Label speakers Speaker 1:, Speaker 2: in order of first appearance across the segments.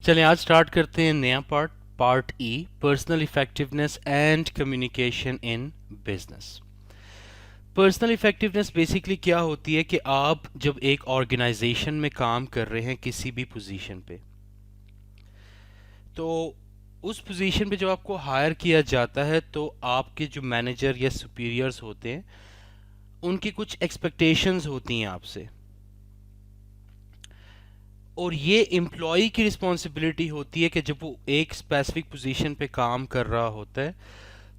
Speaker 1: चलिए आज स्टार्ट करते हैं नया part E, personal effectiveness and communication in business. Personal effectiveness basically क्या होती है कि आप जब एक ऑर्गेनाइजेशन में काम कर रहे हैं किसी भी पोजीशन पे, तो उस पोजीशन पे जब आपको हायर किया जाता है तो आपके जो मैनेजर या सुपीरियर्स होते हैं उनकी कुछ एक्सपेक्टेशंस होती हैं आपसे, और ये एम्प्लॉय की रिस्पॉन्सिबिलिटी होती है कि जब वो एक स्पेसिफिक पोजीशन पे काम कर रहा होता है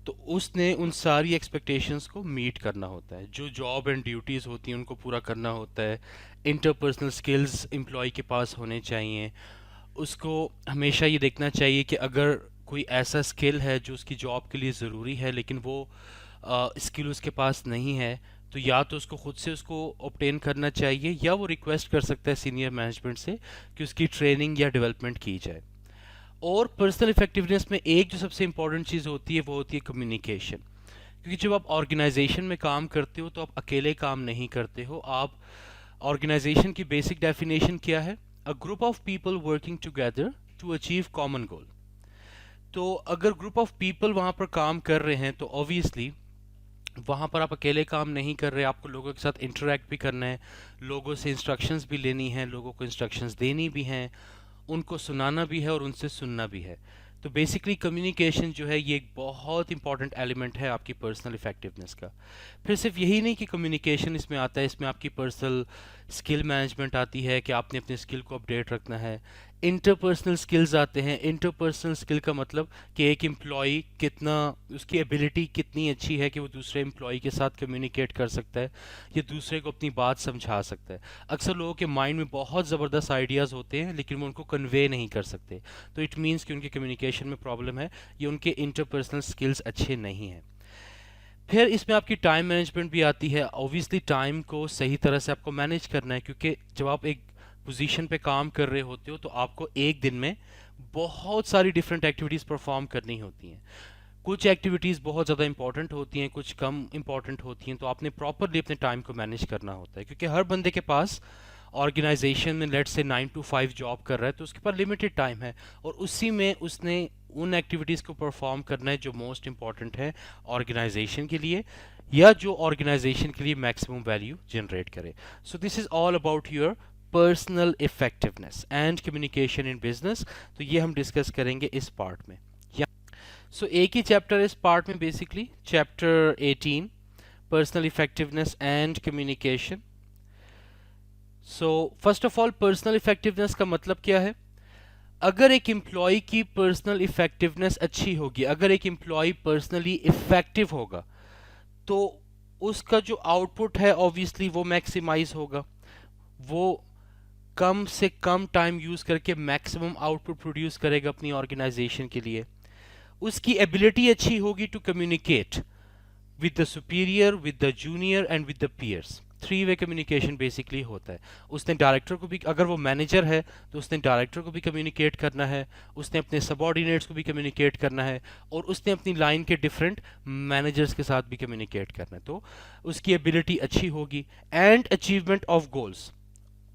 Speaker 1: तो उसने उन सारी एक्सपेक्टेशंस को मीट करना होता है। जो जॉब एंड ड्यूटीज़ होती हैं उनको पूरा करना होता है। इंटरपर्सनल स्किल्स एम्प्लॉय के पास होने चाहिए। उसको हमेशा ये देखना चाहिए कि अगर कोई ऐसा स्किल है जो उसकी जॉब के लिए ज़रूरी है लेकिन वो स्किल उसके पास नहीं है, तो या तो उसको खुद से उसको ऑब्टेन करना चाहिए या वो रिक्वेस्ट कर सकता है सीनियर मैनेजमेंट से कि उसकी ट्रेनिंग या डेवलपमेंट की जाए। और पर्सनल इफेक्टिवनेस में एक जो सबसे इंपॉर्टेंट चीज़ होती है वो होती है कम्युनिकेशन। क्योंकि जब आप ऑर्गेनाइजेशन में काम करते हो तो आप अकेले काम नहीं करते हो। आप ऑर्गेनाइजेशन की बेसिक डेफिनेशन क्या है? A group of people working together to achieve common goal. तो अगर ग्रुप ऑफ पीपल वहाँ पर काम कर रहे हैं तो ऑब्वियसली वहाँ पर आप अकेले काम नहीं कर रहे, आपको लोगों के साथ इंटरेक्ट भी करना है, लोगों से इंस्ट्रक्शंस भी लेनी है, लोगों को इंस्ट्रक्शंस देनी भी हैं, उनको सुनाना भी है और उनसे सुनना भी है। तो बेसिकली कम्युनिकेशन जो है ये एक बहुत इंपॉर्टेंट एलिमेंट है आपकी पर्सनल इफेक्टिवनेस का। फिर सिर्फ यही नहीं कि कम्युनिकेशन इसमें आता है, इसमें आपकी पर्सनल स्किल मैनेजमेंट आती है कि आपने अपने स्किल को अपडेट रखना है। इंटरपर्सनल स्किल्स आते हैं। इंटरपर्सनल स्किल का मतलब कि एक एम्प्लॉय कितना, उसकी एबिलिटी कितनी अच्छी है कि वो दूसरे एम्प्लॉय के साथ कम्युनिकेट कर सकता है या दूसरे को अपनी बात समझा सकता है। अक्सर लोगों के माइंड में बहुत ज़बरदस्त आइडियाज़ होते हैं लेकिन वो उनको कन्वे नहीं कर सकते, तो इट मीन्स कि उनके कम्युनिकेशन में प्रॉब्लम है, ये उनके इंटरपर्सनल स्किल्स अच्छे नहीं हैं। फिर इसमें आपकी टाइम मैनेजमेंट भी आती है। ऑब्वियसली टाइम को सही तरह से आपको मैनेज करना है, क्योंकि जब आप एक पोजीशन पे काम कर रहे होते हो तो आपको एक दिन में बहुत सारी डिफरेंट एक्टिविटीज़ परफॉर्म करनी होती हैं। कुछ एक्टिविटीज़ बहुत ज़्यादा इंपॉर्टेंट होती हैं, कुछ कम इंपॉर्टेंट होती हैं, तो आपने प्रॉपरली अपने टाइम को मैनेज करना होता है। क्योंकि हर बंदे के पास ऑर्गेनाइजेशन में लेट से 9 to 5 जॉब कर रहा है तो उसके पास लिमिटेड टाइम है, और उसी में उसने उन एक्टिविटीज़ को परफॉर्म करना है जो मोस्ट इंपॉर्टेंट है ऑर्गेनाइजेशन के लिए, या जो ऑर्गेनाइजेशन के लिए मैक्सिमम वैल्यू जनरेट करे। So this is all about your personal effectiveness and communication in business. तो ये हम डिस्कस करेंगे इस पार्ट में। सो एक ही चैप्टर इस पार्ट में, basically chapter 18, personal effectiveness and communication. So first of all, personal effectiveness का मतलब क्या है? अगर एक एम्प्लॉय की पर्सनल इफेक्टिवनेस अच्छी होगी, अगर एक एम्प्लॉय पर्सनली इफेक्टिव होगा, तो उसका जो आउटपुट है ऑब्वियसली वो मैक्सिमाइज होगा। वो कम से कम टाइम यूज करके मैक्सिमम आउटपुट प्रोड्यूस करेगा अपनी ऑर्गेनाइजेशन के लिए। उसकी एबिलिटी अच्छी होगी to communicate with the superior, with the junior and with the peers। Three way communication basically होता है। उसने डायरेक्टर को भी, अगर वो मैनेजर है तो उसने डायरेक्टर को भी कम्युनिकेट करना है, उसने अपने सबॉर्डिनेट्स को भी कम्युनिकेट करना है, और उसने अपनी लाइन के डिफरेंट मैनेजर्स के साथ भी कम्युनिकेट करना है। तो उसकी एबिलिटी अच्छी होगी। And achievement of goals.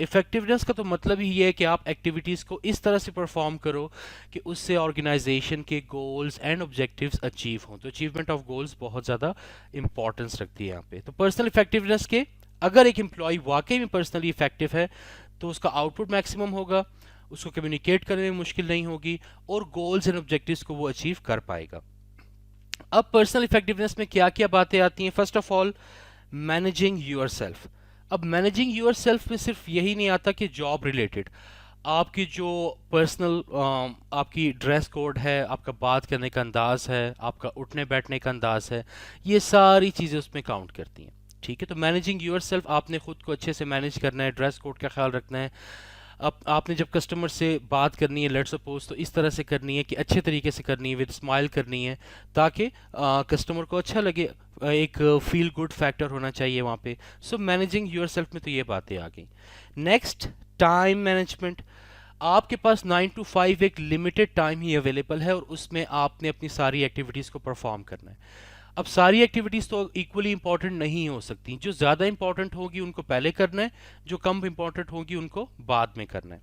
Speaker 1: Effectiveness का तो मतलब ही है कि आप एक्टिविटीज़ को इस तरह से परफॉर्म करो कि उससे ऑर्गेनाइजेशन के गोल्स एंड ऑब्जेक्टिव्स अचीव हों। तो अचीवमेंट ऑफ गोल्स बहुत ज़्यादा इंपॉर्टेंस रखती है यहाँ पे। तो पर्सनल इफेक्टिवनेस के, अगर एक एम्प्लॉय वाकई में पर्सनली इफेक्टिव है तो उसका आउटपुट मैक्सिमम होगा, उसको कम्युनिकेट करने में मुश्किल नहीं होगी, और गोल्स एंड ऑब्जेक्टिव्स को वो अचीव कर पाएगा। अब पर्सनल इफेक्टिवनेस में क्या क्या बातें आती हैं? First of all, managing yourself. अब मैनेजिंग यूर सेल्फ में सिर्फ यही नहीं आता कि जॉब रिलेटेड, आपकी जो पर्सनल आपकी ड्रेस कोड है, आपका बात करने का अंदाज है, आपका उठने बैठने का अंदाज है, ये सारी चीज़ें उसमें काउंट करती हैं। ठीक है, तो मैनेजिंग यूर सेल्फ, आपने खुद को अच्छे से मैनेज करना है, ड्रेस कोड का ख्याल रखना है। अब आपने जब कस्टमर से बात करनी है, लेट्स सपोज, तो इस तरह से करनी है कि अच्छे तरीके से करनी है, विद स्माइल करनी है, ताकि कस्टमर को अच्छा लगे। एक फील गुड फैक्टर होना चाहिए वहाँ पे। सो मैनेजिंग यूर सेल्फ में तो ये बातें आ गई। Next, time management. आपके पास 9 to 5 एक लिमिटेड टाइम ही अवेलेबल है, और उसमें आपने अपनी सारी एक्टिविटीज़ को परफॉर्म करना है। अब सारी एक्टिविटीज़ तो इक्वली इंपॉर्टेंट नहीं हो सकती, जो ज़्यादा इंपॉर्टेंट होगी उनको पहले करना है, जो कम इंपॉर्टेंट होगी उनको बाद में करना है।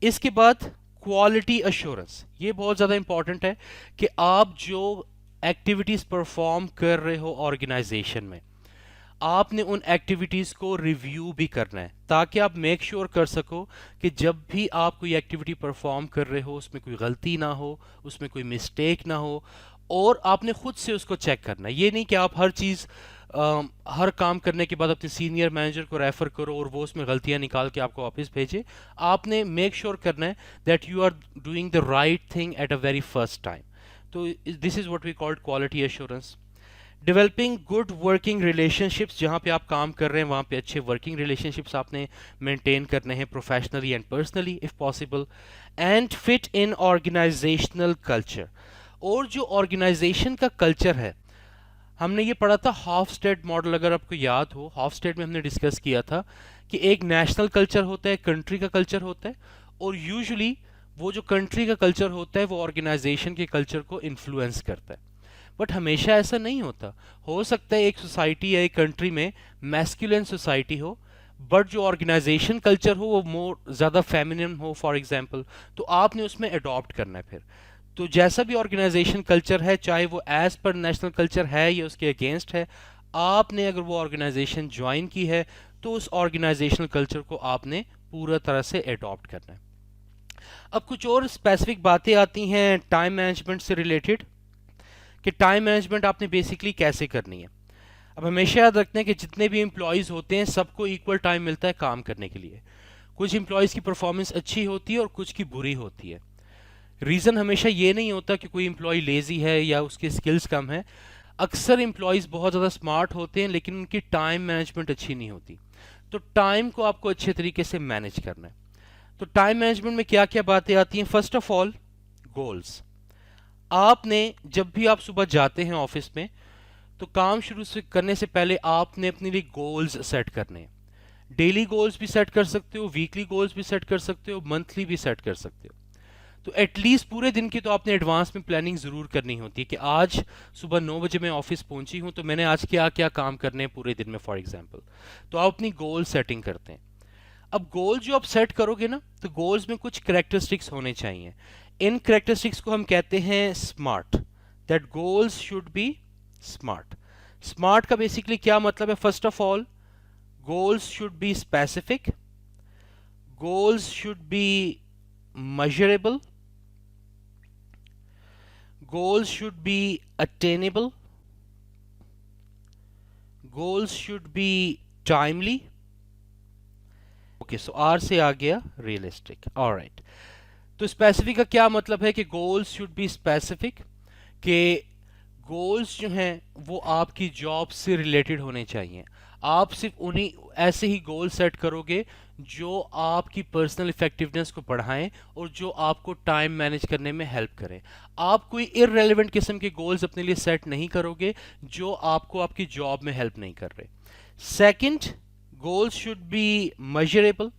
Speaker 1: इसके बाद क्वालिटी अश्योरेंस, ये बहुत ज़्यादा इंपॉर्टेंट है कि आप जो एक्टिविटीज़ परफॉर्म कर रहे हो ऑर्गेनाइजेशन में, आपने उन एक्टिविटीज़ को रिव्यू भी करना है ताकि आप मेक श्योर कर सको कि जब भी आप कोई एक्टिविटी परफॉर्म कर रहे हो उसमें कोई गलती ना हो, उसमें कोई मिस्टेक ना हो, और आपने खुद से उसको चेक करना है। ये नहीं कि आप हर चीज़ हर काम करने के बाद अपने सीनियर मैनेजर को रेफर करो और वो उसमें गलतियां निकाल के आपको वापस भेजे। आपने मेक श्योर करना है that you are doing the right thing at a very first time. तो this is what we called quality assurance. Developing good working relationships, जहाँ पे आप काम कर रहे हैं वहाँ पे अच्छे वर्किंग रिलेशनशिप्स आपने मेंटेन करने हैं, professionally and personally if possible. And fit in organizational culture, और जो ऑर्गेनाइजेशन का कल्चर है, हमने ये पढ़ा था हॉफस्टेड मॉडल, अगर आपको याद हो हॉफस्टेड में हमने डिस्कस किया था कि एक नेशनल कल्चर होता है, कंट्री का कल्चर होता है, और यूजुअली वो जो कंट्री का कल्चर होता है वो ऑर्गेनाइजेशन के कल्चर को इन्फ्लुएंस करता है। बट हमेशा ऐसा नहीं होता। हो सकता है एक सोसाइटी या एक कंट्री में मैस्कुलिन सोसाइटी हो, बट जो ऑर्गेनाइजेशन कल्चर हो वो मोर ज़्यादा फेमिनिन हो फॉर एग्जांपल, तो आपने उसमें अडॉप्ट करना है फिर। तो जैसा भी ऑर्गेनाइजेशन कल्चर है, चाहे वो एज पर नेशनल कल्चर है या उसके अगेंस्ट है, आपने अगर वो ऑर्गेनाइजेशन ज्वाइन की है तो उस ऑर्गेनाइजेशनल कल्चर को आपने पूरा तरह से अडॉप्ट करना है। अब कुछ और स्पेसिफिक बातें आती हैं टाइम मैनेजमेंट से रिलेटेड, कि टाइम मैनेजमेंट आपने बेसिकली कैसे करनी है। अब हमेशा याद रखते हैं कि जितने भी एम्प्लॉयज़ होते हैं सबको इक्वल टाइम मिलता है काम करने के लिए। कुछ एम्प्लॉयज़ की परफॉर्मेंस अच्छी होती है और कुछ की बुरी होती है। रीज़न हमेशा ये नहीं होता कि कोई एम्प्लॉय लेजी है या उसकी स्किल्स कम है। अक्सर एम्प्लॉयज़ बहुत ज़्यादा स्मार्ट होते हैं लेकिन उनकी टाइम मैनेजमेंट अच्छी नहीं होती। तो टाइम को आपको अच्छे तरीके से मैनेज करना है। तो टाइम मैनेजमेंट में क्या क्या बातें आती हैं? First of all, goals. आपने जब भी आप सुबह जाते हैं ऑफिस में, तो काम शुरू से करने से पहले आपने अपने लिए गोल्स सेट करने हैं। डेली गोल्स भी सेट कर सकते हो, वीकली गोल्स भी सेट कर सकते हो, मंथली भी सेट कर सकते हो। तो एटलीस्ट पूरे दिन की तो आपने एडवांस में प्लानिंग ज़रूर करनी होती है कि आज सुबह 9 बजे मैं ऑफिस पहुंची हूं तो मैंने आज क्या क्या काम करने हैं पूरे दिन में फॉर एग्जांपल। तो आप अपनी गोल सेटिंग करते हैं। अब गोल जो आप सेट करोगे ना, तो गोल्स में कुछ करेक्टरिस्टिक्स होने चाहिए। इन करेक्टरिस्टिक्स को हम कहते हैं smart, that goals should be smart. Smart का बेसिकली क्या मतलब है? First of all, goals should be specific, goals should be measurable, goals should be attainable, goals should be timely. Okay, so R से आ गया रियलिस्टिक। ऑलराइट, तो specific का क्या मतलब है? कि गोल्स शुड बी स्पेसिफिक, कि गोल्स जो हैं वो आपकी जॉब से रिलेटेड होने चाहिए। आप सिर्फ उन्हीं ऐसे ही गोल सेट करोगे जो आपकी पर्सनल इफेक्टिवनेस को बढ़ाएं और जो आपको टाइम मैनेज करने में हेल्प करें। आप कोई इररेलेवेंट किस्म के गोल्स अपने लिए सेट नहीं करोगे जो आपको आपकी जॉब में हेल्प नहीं कर रहे। Second, goals should B measurable.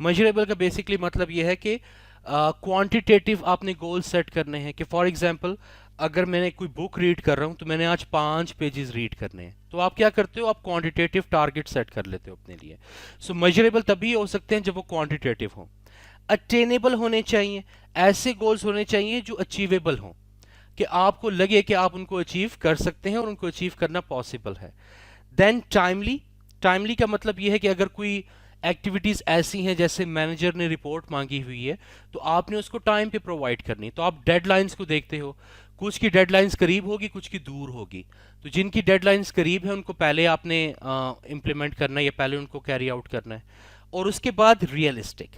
Speaker 1: Measurable का बेसिकली मतलब यह है कि क्वांटिटेटिव आपने गोल सेट करने हैं। कि फॉर एग्जांपल, अगर मैंने कोई बुक रीड कर रहा हूं तो मैंने आज 5 पेजेस रीड करने हैं, तो आप क्या करते हो? आप क्वांटिटेटिव टारगेट सेट कर लेते हो अपने लिए। सो मेजरेबल तभी हो सकते हैं जब वो क्वांटिटेटिव हो। अटेनेबल होने चाहिए, ऐसे गोल्स होने चाहिए जो अचीवेबल हों, कि आपको लगे कि आप उनको अचीव कर सकते हैं और उनको अचीव करना पॉसिबल है। Then timely. टाइमली का मतलब यह है कि अगर कोई एक्टिविटीज ऐसी हैं, जैसे मैनेजर ने रिपोर्ट मांगी हुई है, तो आपने उसको टाइम पे प्रोवाइड करनी। तो आप डेडलाइंस को देखते हो, कुछ की डेडलाइंस करीब होगी, कुछ की दूर होगी। तो जिनकी डेडलाइंस करीब है उनको पहले आपने इम्प्लीमेंट करना है या पहले उनको कैरी आउट करना है। और उसके बाद रियलिस्टिक।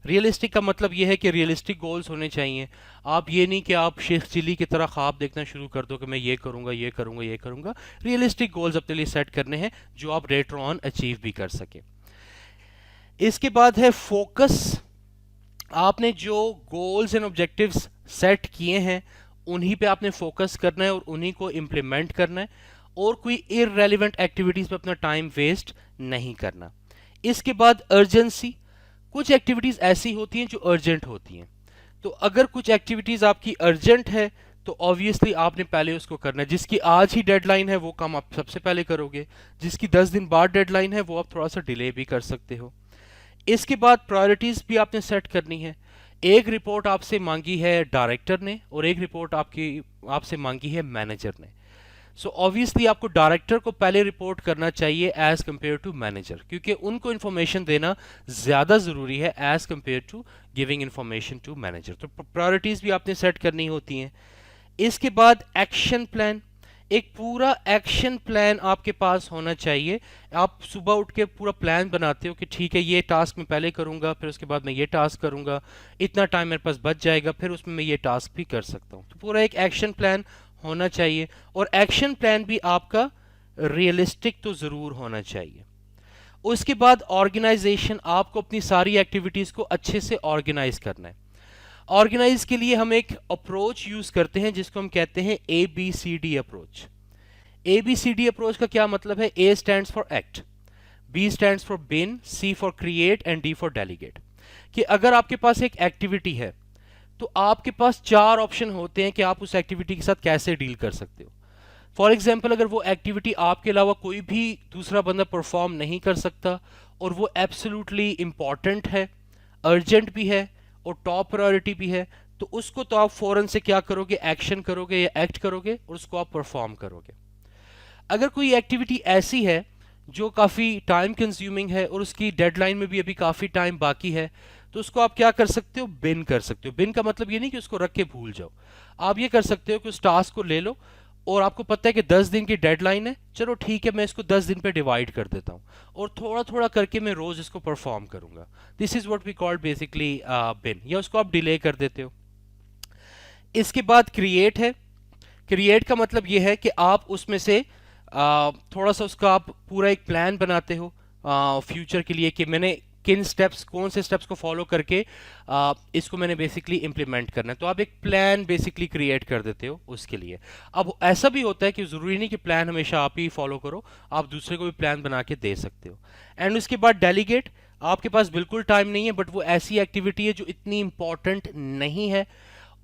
Speaker 1: रियलिस्टिक का मतलब यह है कि रियलिस्टिक गोल्स होने चाहिए। आप ये नहीं कि आप शेख चिली की तरह ख्वाब देखना शुरू कर दो कि मैं ये करूंगा, ये करूंगा, ये करूंगा। रियलिस्टिक गोल्स अपने लिए सेट करने हैं जो आप लेटर ऑन अचीव भी कर सके। इसके बाद है फोकस। आपने जो गोल्स एंड ऑब्जेक्टिव्स सेट किए हैं उन्हीं पे आपने फोकस करना है और उन्हीं को इम्प्लीमेंट करना है, और कोई इररेलेवेंट एक्टिविटीज पे अपना टाइम वेस्ट नहीं करना। इसके बाद अर्जेंसी। कुछ एक्टिविटीज ऐसी होती हैं जो अर्जेंट होती हैं। तो अगर कुछ एक्टिविटीज आपकी अर्जेंट है तो ऑब्वियसली आपने पहले उसको करना है। जिसकी आज ही डेडलाइन है वो काम आप सबसे पहले करोगे, जिसकी 10 दिन बाद डेडलाइन है वो आप थोड़ा सा डिले भी कर सकते हो। इसके बाद प्रायोरिटीज भी आपने सेट करनी है। एक रिपोर्ट आपसे मांगी है डायरेक्टर ने और एक रिपोर्ट आपसे मांगी है मैनेजर ने। सो ऑब्वियसली आपको डायरेक्टर को पहले रिपोर्ट करना चाहिए एज कंपेयर टू मैनेजर, क्योंकि उनको इन्फॉर्मेशन देना ज़्यादा ज़रूरी है as compared to giving information to manager. तो प्रायोरिटीज़ भी आपने सेट करनी होती हैं। इसके बाद एक्शन प्लान, एक पूरा एक्शन प्लान आपके पास होना चाहिए। आप सुबह उठ के पूरा प्लान बनाते हो कि ठीक है ये टास्क मैं पहले करूंगा, फिर उसके बाद मैं ये टास्क करूंगा, इतना टाइम मेरे पास बच जाएगा, फिर उसमें मैं ये टास्क भी कर सकता हूँ। तो पूरा एक एक्शन प्लान होना चाहिए, और एक्शन प्लान भी आपका रियलिस्टिक तो ज़रूर होना चाहिए। उसके बाद ऑर्गेनाइजेशन, आपको अपनी सारी एक्टिविटीज़ को अच्छे से ऑर्गेनाइज करना है। ऑर्गेनाइज के लिए हम एक अप्रोच यूज करते हैं जिसको हम कहते हैं ABCD अप्रोच। ABCD अप्रोच का क्या मतलब है? A stands for act, B stands for bin, C for create and D for delegate. कि अगर आपके पास एक एक्टिविटी है तो आपके पास 4 ऑप्शन होते हैं कि आप उस एक्टिविटी के साथ कैसे डील कर सकते हो। फॉर एग्जाम्पल, अगर वो एक्टिविटी आपके अलावा कोई भी दूसरा बंदा परफॉर्म नहीं कर सकता और वो एब्सोल्युटली इंपॉर्टेंट है, अर्जेंट भी है और टॉप प्रायोरिटी भी है, तो उसको तो आप फौरन से क्या करोगे? एक्शन करोगे या एक्ट करोगे और उसको आप परफॉर्म करोगे। अगर कोई एक्टिविटी ऐसी है जो काफ़ी टाइम कंज्यूमिंग है और उसकी डेडलाइन में भी अभी काफ़ी टाइम बाकी है, तो उसको आप क्या कर सकते हो? बिन कर सकते हो। बिन का मतलब ये नहीं कि उसको रख के भूल जाओ। आप ये कर सकते हो कि उस टास्क को ले लो और आपको पता है कि 10 दिन की डेडलाइन है, चलो ठीक है मैं इसको 10 दिन पे डिवाइड कर देता हूँ और थोड़ा थोड़ा करके मैं रोज इसको परफॉर्म करूंगा। This is what we call basically bin, या उसको आप डिले कर देते हो। इसके बाद क्रिएट है। क्रिएट का मतलब ये है कि आप उसमें से थोड़ा सा उसका आप पूरा एक प्लान बनाते हो फ्यूचर के लिए कि मैंने किन स्टेप्स, कौन से स्टेप्स को फॉलो करके इसको मैंने बेसिकली इम्प्लीमेंट करना है। तो आप एक प्लान बेसिकली क्रिएट कर देते हो उसके लिए। अब ऐसा भी होता है कि ज़रूरी नहीं कि प्लान हमेशा आप ही फॉलो करो, आप दूसरे को भी प्लान बना के दे सकते हो। एंड उसके बाद डेलीगेट, आपके पास बिल्कुल टाइम नहीं है बट वो ऐसी एक्टिविटी है जो इतनी इंपॉर्टेंट नहीं है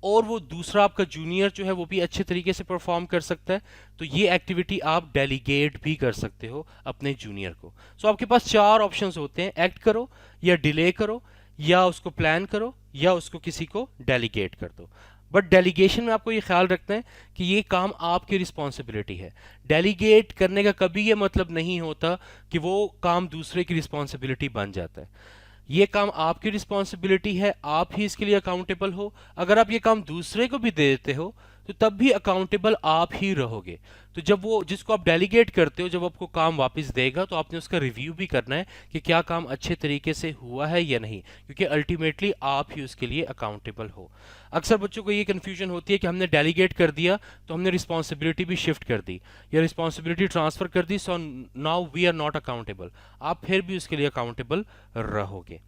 Speaker 1: और वो दूसरा आपका जूनियर जो है वो भी अच्छे तरीके से परफॉर्म कर सकता है, तो ये एक्टिविटी आप डेलीगेट भी कर सकते हो अपने जूनियर को। सो आपके पास 4 ऑप्शंस होते हैं, एक्ट करो या डिले करो या उसको प्लान करो या उसको किसी को डेलीगेट कर दो। बट डेलीगेशन में आपको ये ख्याल रखना है कि ये काम आपकी रिस्पॉन्सिबिलिटी है। डेलीगेट करने का कभी ये मतलब नहीं होता कि वो काम दूसरे की रिस्पॉन्सिबिलिटी बन जाता है। ये काम आपकी रिस्पॉन्सिबिलिटी है, आप ही इसके लिए अकाउंटेबल हो। अगर आप ये काम दूसरे को भी दे देते हो तो तब भी अकाउंटेबल आप ही रहोगे। तो जब वो जिसको आप डेलीगेट करते हो, जब आपको काम वापस देगा तो आपने उसका रिव्यू भी करना है कि क्या काम अच्छे तरीके से हुआ है या नहीं, क्योंकि अल्टीमेटली आप ही उसके लिए अकाउंटेबल हो। अक्सर बच्चों को ये कन्फ्यूजन होती है कि हमने डेलीगेट कर दिया तो हमने रिस्पॉन्सिबिलिटी भी शिफ्ट कर दी या रिस्पॉन्सिबिलिटी ट्रांसफर कर दी, so now we are not accountable. आप फिर भी उसके लिए अकाउंटेबल रहोगे।